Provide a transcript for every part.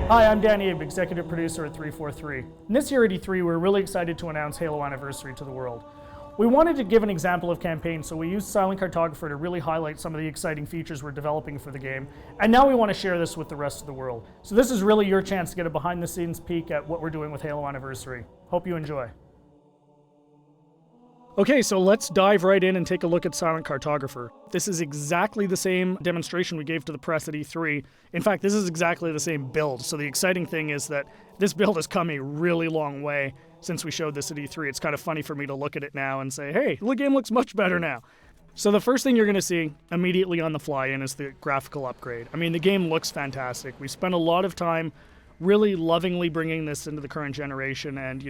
Hi, I'm Danny Abe, executive producer at 343. In this year at E3, we're really excited to announce Halo Anniversary to the world. We wanted to give an example of campaign, so we used Silent Cartographer to really highlight some of the exciting features we're developing for the game, and now we want to share this with the rest of the world. So this is really your chance to get a behind-the-scenes peek at what we're doing with Halo Anniversary. Hope you enjoy. Okay, so let's dive right in and take a look at Silent Cartographer. This is exactly the same demonstration we gave to the press at E3. In fact, this is exactly the same build. So the exciting thing is that this build has come a really long way since we showed this at E3. It's kind of funny for me to look at it now and say, hey, the game looks much better now. So the first thing you're going to see immediately on the fly-in is the graphical upgrade. I mean, the game looks fantastic. We spent a lot of time really lovingly bringing this into the current generation and,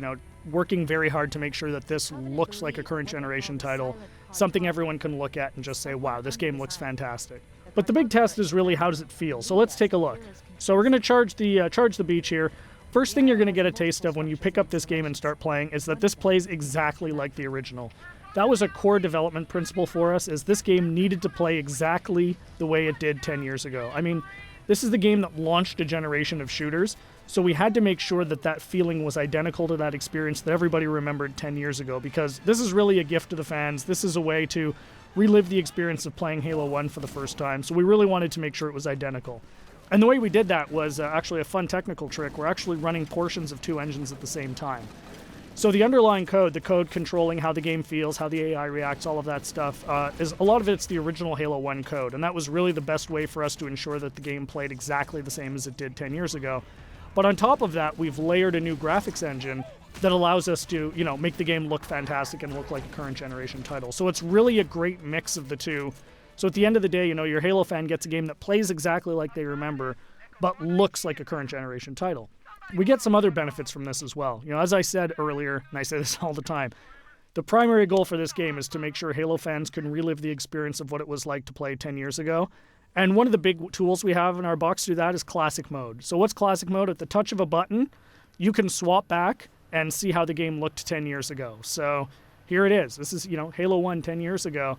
working very hard to make sure that this looks like a current generation title, something everyone can look at and just say, wow, this game looks fantastic. But the big test is really, how does it feel? So let's take a look. So we're going to charge the beach here. First thing you're going to get a taste of when you pick up this game and start playing is that this plays exactly like the original. That was a core development principle for us, is this game needed to play exactly the way it did 10 years ago. I mean, this is the game that launched a generation of shooters, so we had to make sure that that feeling was identical to that experience that everybody remembered 10 years ago, because this is really a gift to the fans. This is a way to relive the experience of playing Halo 1 for the first time, so we really wanted to make sure it was identical. And the way we did that was actually a fun technical trick. We're actually running portions of two engines at the same time. So the underlying code, the code controlling how the game feels, how the AI reacts, all of that stuff, is a lot of it's the original Halo 1 code, and that was really the best way for us to ensure that the game played exactly the same as it did 10 years ago. But on top of that, we've layered a new graphics engine that allows us to, make the game look fantastic and look like a current generation title. So it's really a great mix of the two. So at the end of the day, your Halo fan gets a game that plays exactly like they remember, but looks like a current generation title. We get some other benefits from this as well. As I said earlier, and I say this all the time, the primary goal for this game is to make sure Halo fans can relive the experience of what it was like to play 10 years ago. And one of the big tools we have in our box to do that is Classic Mode. So what's Classic Mode? At the touch of a button, you can swap back and see how the game looked 10 years ago. So here it is. This is, Halo 1 10 years ago.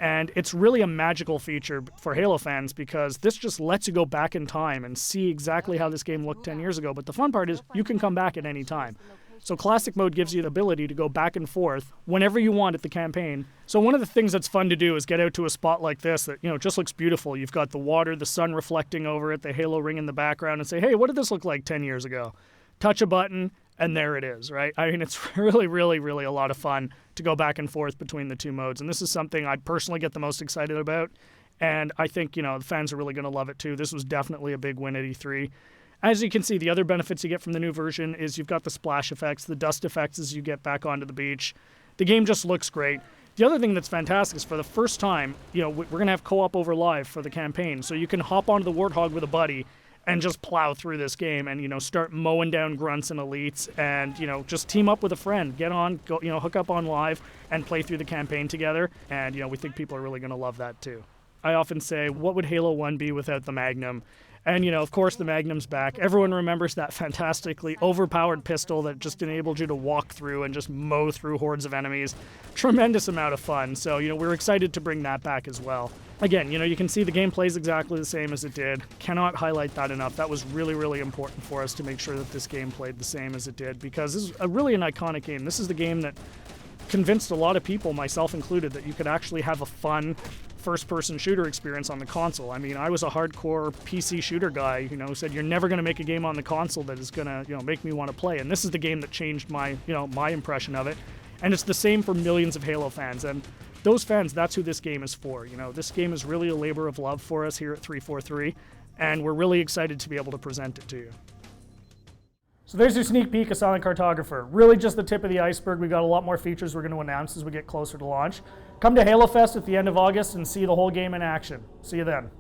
And it's really a magical feature for Halo fans because this just lets you go back in time and see exactly how this game looked 10 years ago. But the fun part is you can come back at any time. So Classic Mode gives you the ability to go back and forth whenever you want at the campaign. So one of the things that's fun to do is get out to a spot like this that, just looks beautiful. You've got the water, the sun reflecting over it, the Halo ring in the background, and say, hey, what did this look like 10 years ago? Touch a button, and there it is, right? I mean, it's really, really, really a lot of fun to go back and forth between the two modes. And this is something I personally get the most excited about. And I think, the fans are really going to love it too. This was definitely a big win at E3. As you can see, the other benefits you get from the new version is you've got the splash effects, the dust effects as you get back onto the beach. The game just looks great. The other thing that's fantastic is for the first time, we're going to have co-op over live for the campaign. So you can hop onto the Warthog with a buddy and just plow through this game and, start mowing down grunts and elites and, just team up with a friend. Get on, go, hook up on live and play through the campaign together. And, we think people are really going to love that too. I often say, what would Halo 1 be without the Magnum? And, of course, the Magnum's back. Everyone remembers that fantastically overpowered pistol that just enabled you to walk through and just mow through hordes of enemies. Tremendous amount of fun. So, we're excited to bring that back as well. Again, you can see the game plays exactly the same as it did. Cannot highlight that enough. That was really, really important for us to make sure that this game played the same as it did, because this is really an iconic game. This is the game that convinced a lot of people, myself included, that you could actually have a fun first-person shooter experience on the console. I mean, I was a hardcore PC shooter guy, who said you're never going to make a game on the console that is going to, make me want to play. And this is the game that changed my, my impression of it. And it's the same for millions of Halo fans. And those fans, that's who this game is for. This game is really a labor of love for us here at 343, and we're really excited to be able to present it to you. So there's your sneak peek of Silent Cartographer. Really just the tip of the iceberg. We've got a lot more features we're going to announce as we get closer to launch. Come to Halo Fest at the end of August and see the whole game in action. See you then.